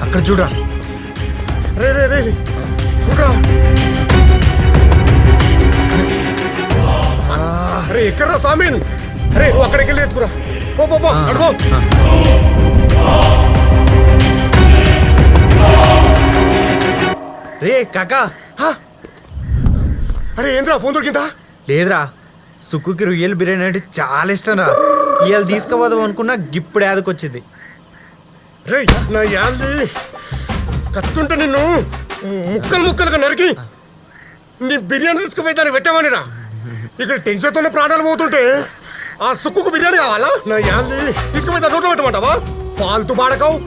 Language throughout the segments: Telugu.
అక్కడ చూడరా. రే రే రే చూడరా. అరే ఎక్కడ్రా సామీన్? అరే నువ్వు అక్కడికి వెళ్ళి ఎత్తుకురా. పో పో పో అడుగు. రే కాకా. అరే ఏంద్రా ఫోన్ దొరికిందా? లేదురా, సుక్కుకి రొయ్యలు బిర్యానీ అంటే చాలా ఇష్టం రా. ఇవాళ తీసుకుపోదాం అనుకున్నా గిప్పుడు యాదకొచ్చింది. రే నా యాల్ది కత్తుంటే నిన్ను ముక్కలు ముక్కలుగా నరికి నీ బిర్యానీ తీసుకుపోయి దాన్ని పెట్టామనిరా. ఇక్కడ టెన్షన్తోనే ప్రాణాలు పోతుంటే ఆ సుక్కుకు బిర్యానీ కావాలా? నా యాల్ది తీసుకుపోయి దాన్ని నోట్లో పెట్టమంటావా? ఫాల్తు బాడకావు.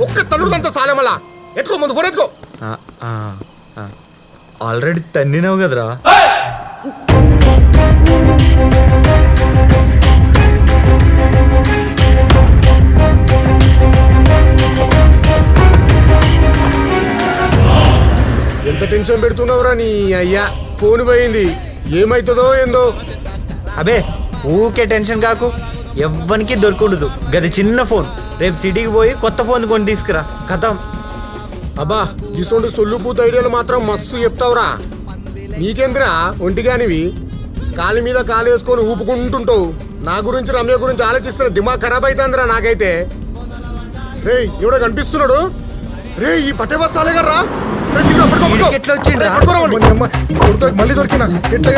ఒక్క తల్లుడంతా సాలేమలా. ఎత్తుకో ముందు ఫోన్ ఎత్తుకో. ఆల్రెడీ తన్నినావు కదరా. ఎంత టెన్షన్ పెడుతున్నావురా నీ అయ్యా. ఫోన్ పోయింది, ఏమైతుందో ఏందో. అబే ఊకే టెన్షన్ కాకు, ఎవ్వనికి దొరకూడదు గది చిన్న ఫోన్. రేపు సిటీకి పోయి కొత్త ఫోన్ కొని తీసుకురా, కథం. అబ్బా ఇసోంటి సొల్లు పూత ఐడియాలు మాత్రం మస్తు చెప్తావురా. నీకేంద్రా ఒంటిగానివి కాలి మీద కాలు వేసుకొని ఊపుకుంటుంటావు. నా గురించి రమ్య గురించి ఆలోచిస్తున్న దిమాగ్ ఖరాబ్ అవుతుందిరా నాకైతే. రే ఎవడో కనిపిస్తున్నాడు. రే ఈ పట్టే బస్సాలే కర్రా. ఎట్లా వచ్చిండ్రా? మళ్ళీ దొరికినా ఎట్లా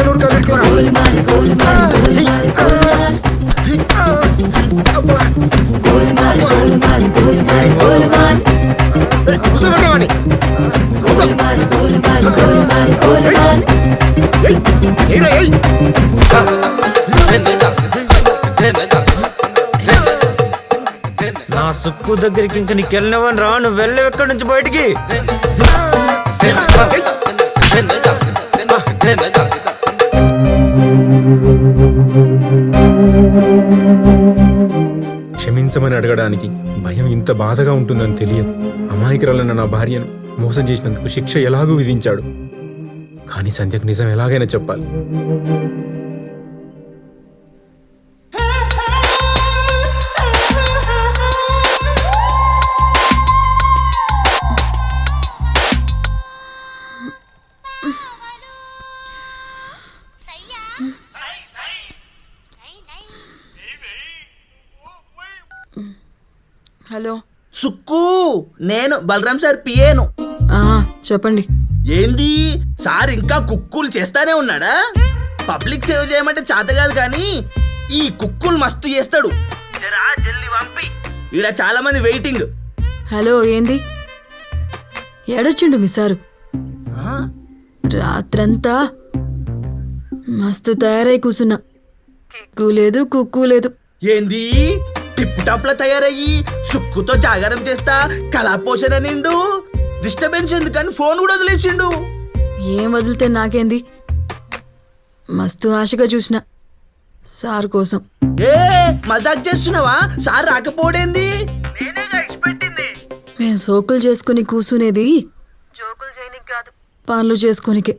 నా సుక్కు దగ్గరికి ఇంక నీకు వెళ్ళినవని రా. నువ్వు వెళ్ళవు ఎక్కడి నుంచి బయటికి. క్షమించమని అడగడానికి భయం ఇంత బాధగా ఉంటుందని తెలియదు. అమాయకురాలన్న నా భార్యను మోసం చేసినందుకు శిక్ష ఎలాగూ విధించాడు. కానీ సంధ్యకు నిజం ఎలాగైనా చెప్పాలి. హలో సుక్కు, నేను బలరాం సార్ పిఏను. చెప్పండి. ఏంది సార్ ఇంకా కుక్కులు చేస్తానే ఉన్నాడా? పబ్లిక్ సేవ చేయమంటే చేత కాదు కానీ ఈ కుక్కులు మస్తు చేస్తాడు. జరా జల్ది పంపి, ఈడ చాలా మంది వెయిటింగ్. హలో ఏంది? ఏడొచ్చిండు మీ సారు? రాత్రంతా మస్తు తయారై కూసున్నా. కిక్కు లేదు కుక్కు లేదు. ఏంది టిప్ టాప్ లా తయారయ్యి సుక్కుతో జాగారం చేస్తా కళాపోషణ నిండు. డిస్టర్బెన్స్ ఎందుకని ఫోన్ కూడా వదిలేసిండు. ఏం వదిలితే నాకేంది? మస్తు ఆశగా చూసిన సార్ కోసం. ఏ మజాక్ చేస్తున్నావా? సార్ రాకపోడేంది? నేనేగా ఎక్స్పెక్టింది. మేం సోకులు చేసుకుని కూసునేది జోకులు చేయనికి కాదు, పనులు చేసుకోనికే.